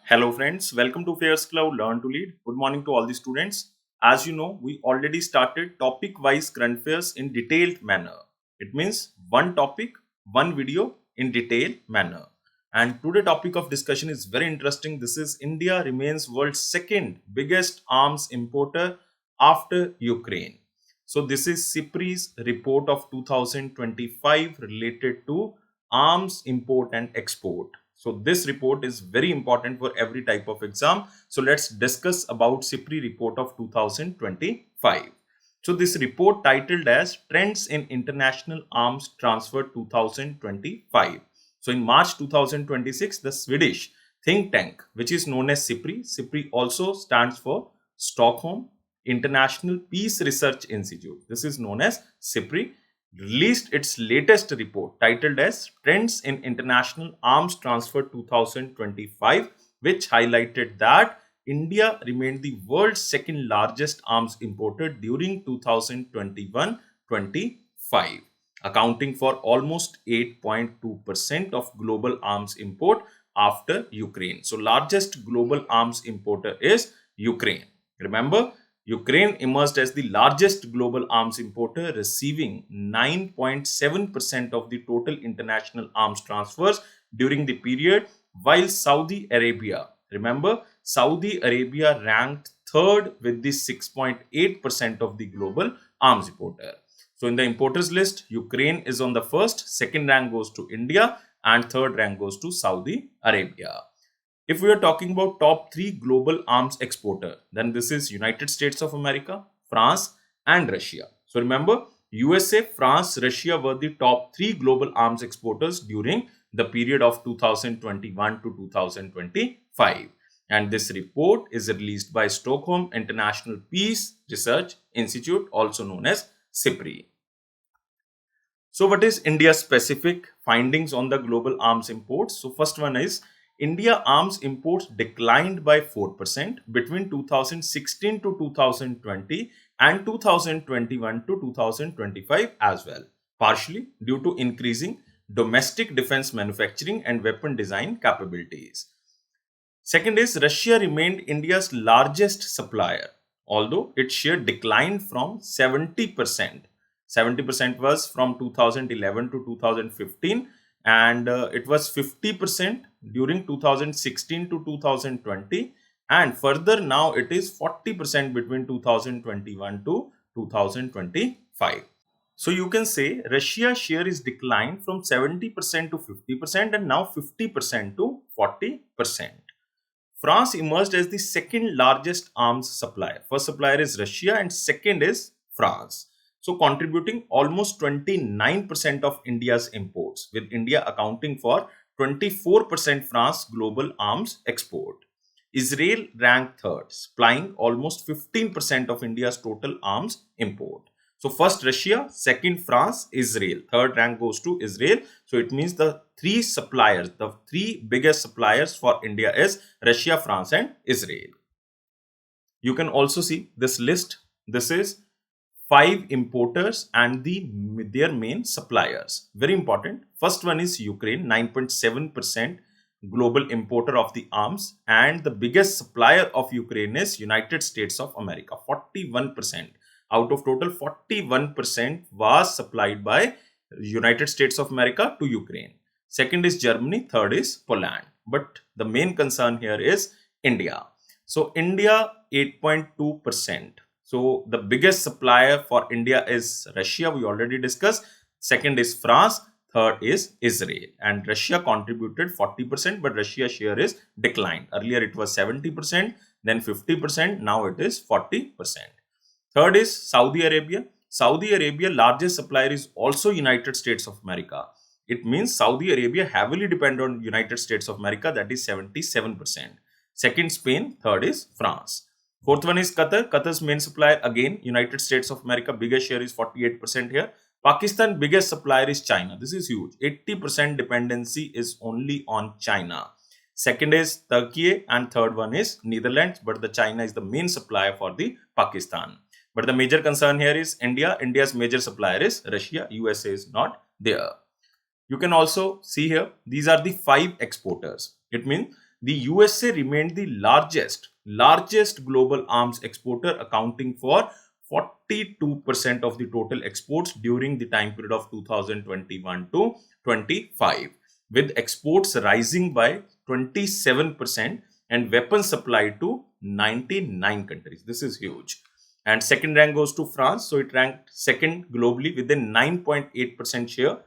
Hello friends, welcome to AffairsCloud Learn to Lead. Good morning to all the students. As you know, we already started topic-wise current affairs in detailed manner. It means one topic, one video in detailed manner. And today topic of discussion is very interesting. This is India remains world's second biggest arms importer after Ukraine. So this is SIPRI's report of 2025 related to arms import and export. So this report is very important for every type of exam. So let's discuss about SIPRI report of 2025. So this report titled as Trends in International Arms Transfer 2025. So in March 2026, the Swedish think tank, which is known as SIPRI also stands for Stockholm International Peace Research Institute. This is known as SIPRI, released its latest report titled as Trends in International Arms Transfer 2025, which highlighted that India remained the world's second largest arms importer during 2021-25, accounting for almost 8.2% of global arms import after Ukraine. So largest global arms importer is Ukraine. Remember, Ukraine emerged as the largest global arms importer, receiving 9.7% of the total international arms transfers during the period, while Saudi Arabia, remember, Saudi Arabia ranked third with the 6.8% of the global arms importer. So in the importers list, Ukraine is on the first, second rank goes to India, and third rank goes to Saudi Arabia. If we are talking about top 3 global arms exporter, then this is United States of America, France and Russia. So remember, USA, France, Russia were the top 3 global arms exporters during the period of 2021 to 2025. And this report is released by Stockholm International Peace Research Institute, also known as SIPRI. So what is India's specific findings on the global arms imports? So first one is India arms imports declined by 4% between 2016 to 2020 and 2021 to 2025 as well, partially due to increasing domestic defense manufacturing and weapon design capabilities. Second is Russia remained India's largest supplier, although its share declined from 70%. 70% was from 2011 to 2015, and it was 50% during 2016 to 2020, and further now it is 40% between 2021 to 2025. So you can say Russia's share is declined from 70% to 50% and now 50% to 40%. France emerged as the second largest arms supplier. First supplier is Russia and second is France. So contributing almost 29% of India's imports, with India accounting for 24% France global arms export. Israel ranked third, supplying almost 15% of India's total arms import. So first Russia, second France, Israel. Third rank goes to Israel. So it means the three suppliers, the three biggest suppliers for India is Russia, France and Israel. You can also see this list. This is 5 importers and their main suppliers. Very important. First one is Ukraine, 9.7% global importer of the arms, and the biggest supplier of Ukraine is United States of America, 41%. Out of total, 41% was supplied by United States of America to Ukraine. Second is Germany, third is Poland. But the main concern here is India. So India, 8.2%. So the biggest supplier for India is Russia, we already discussed. Second is France, third is Israel. And Russia contributed 40%, but Russia's share is declined. Earlier it was 70%, then 50%, now it is 40%. Third is Saudi Arabia. Saudi Arabia largest supplier is also United States of America. It means Saudi Arabia heavily depend on United States of America, that is 77%. Second Spain, third is France. Fourth one is Qatar. Qatar's main supplier again United States of America, biggest share is 48% here. Pakistan biggest supplier is China. This is huge. 80% dependency is only on China. Second is Turkey and third one is Netherlands, but the China is the main supplier for the Pakistan. But the major concern here is India. India's major supplier is Russia. USA is not there. You can also see here, these are the 5 exporters. It means the USA remained the largest global arms exporter, accounting for 42% of the total exports during the time period of 2021 to 25, with exports rising by 27% and weapons supplied to 99 countries. This is huge. And second rank goes to France. So it ranked second globally with a 9.8% share,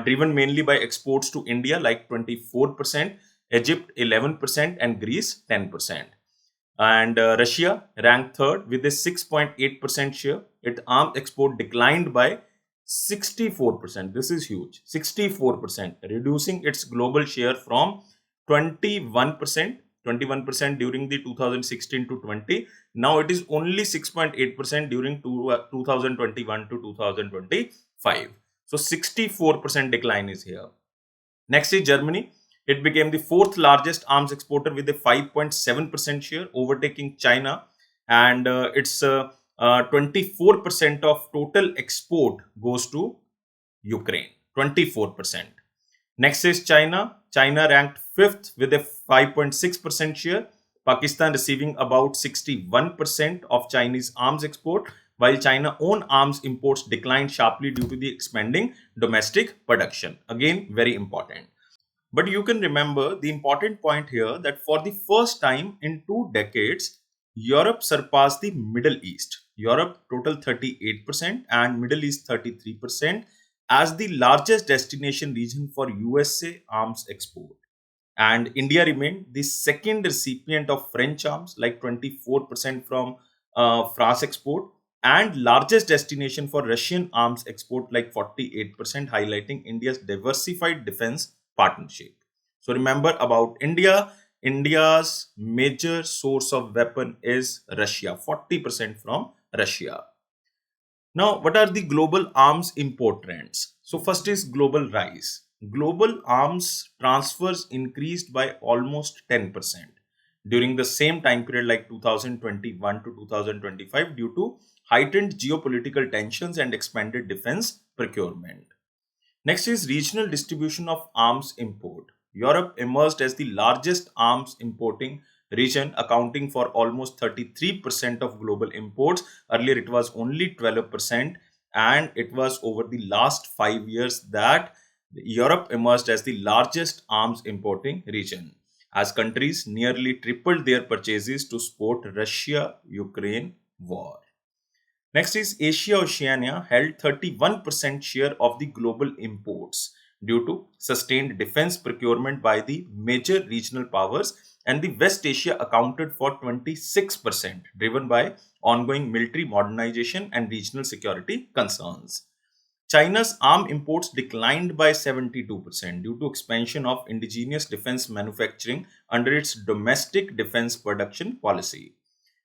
driven mainly by exports to India like 24%, Egypt 11%, and Greece 10%. And Russia ranked third with a 6.8% share. Its arms export declined by 64%. This is huge. 64%, reducing its global share from 21% during the 2016 to 20. Now it is only 6.8% during 2021 to 2025. So 64% decline is here. Next is Germany. It became the fourth largest arms exporter with a 5.7% share, overtaking China, and its 24% of total export goes to Ukraine. 24%. Next is China. China ranked fifth with a 5.6% share. Pakistan receiving about 61% of Chinese arms export, while China's own arms imports declined sharply due to the expanding domestic production. Again, very important. But you can remember the important point here that for the first time in 2 decades, Europe surpassed the Middle East. Europe total 38% and Middle East 33% as the largest destination region for USA arms export. And India remained the second recipient of French arms, like 24% from France export, and largest destination for Russian arms export, like 48%, highlighting India's diversified defense partnership. So remember about India. India's major source of weapon is Russia, 40% from Russia. Now, what are the global arms import trends? So first is global rise. Global arms transfers increased by almost 10% during the same time period like 2021 to 2025 due to heightened geopolitical tensions and expanded defense procurement. Next is regional distribution of arms import. Europe emerged as the largest arms importing region, accounting for almost 33% of global imports. Earlier, it was only 12%, and it was over the last 5 years that Europe emerged as the largest arms importing region, as countries nearly tripled their purchases to support Russia-Ukraine war. Next is Asia Oceania held 31% share of the global imports due to sustained defense procurement by the major regional powers, and the West Asia accounted for 26%, driven by ongoing military modernization and regional security concerns. China's arms imports declined by 72% due to expansion of indigenous defense manufacturing under its domestic defense production policy.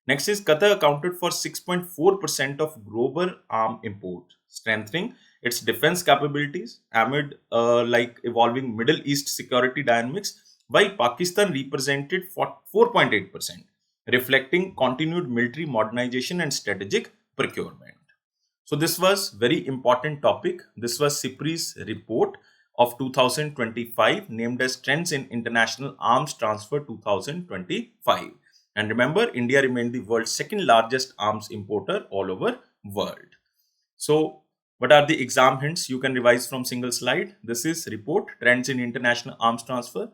Next is Qatar accounted for 6.4% of global arm import, strengthening its defense capabilities amid evolving Middle East security dynamics, while Pakistan represented 4.8%, reflecting continued military modernization and strategic procurement. So this was very important topic. This was SIPRI's report of 2025 named as Trends in International Arms Transfer 2025. And remember, India remained the world's second largest arms importer all over world. So what are the exam hints you can revise from single slide? This is report Trends in International Arms Transfer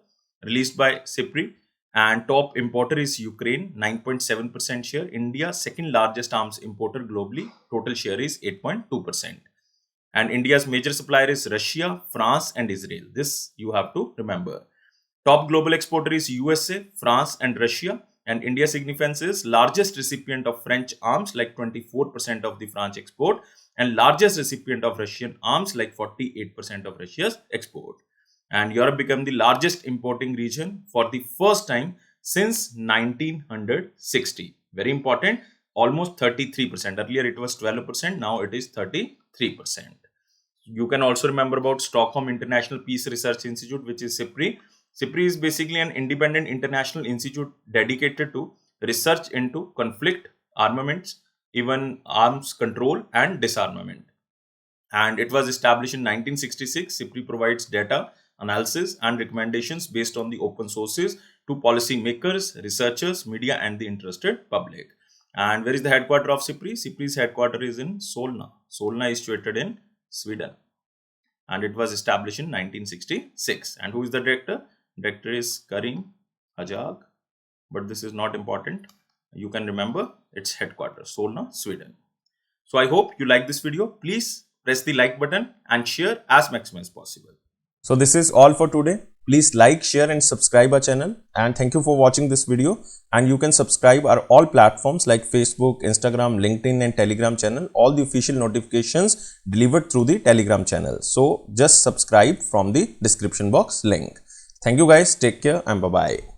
released by SIPRI, and top importer is Ukraine, 9.7% share. India, second largest arms importer globally, total share is 8.2%. And India's major supplier is Russia, France, and Israel. This you have to remember. Top global exporter is USA, France, and Russia. And India's significance is largest recipient of French arms, like 24% of the French export, and largest recipient of Russian arms, like 48% of Russia's export. And Europe became the largest importing region for the first time since 1960. Very important, almost 33%. Earlier it was 12%, now it is 33%. You can also remember about Stockholm International Peace Research Institute, which is SIPRI. SIPRI is basically an independent international institute dedicated to research into conflict, armaments, even arms control and disarmament. And it was established in 1966. SIPRI provides data, analysis, and recommendations based on the open sources to policy makers, researchers, media and the interested public. And where is the headquarters of SIPRI? SIPRI's headquarters is in Solna. Solna is situated in Sweden. And it was established in 1966. And who is the director? Director is Karim Hajag. But this is not important. You can remember its headquarters, Solna, Sweden. So I hope you like this video. Please press the like button and share as maximum as possible. So this is all for today. Please like, share and subscribe our channel. And thank you for watching this video. And you can subscribe our all platforms like Facebook, Instagram, LinkedIn and Telegram channel. All the official notifications delivered through the Telegram channel. So just subscribe from the description box link. Thank you guys. Take care and bye-bye.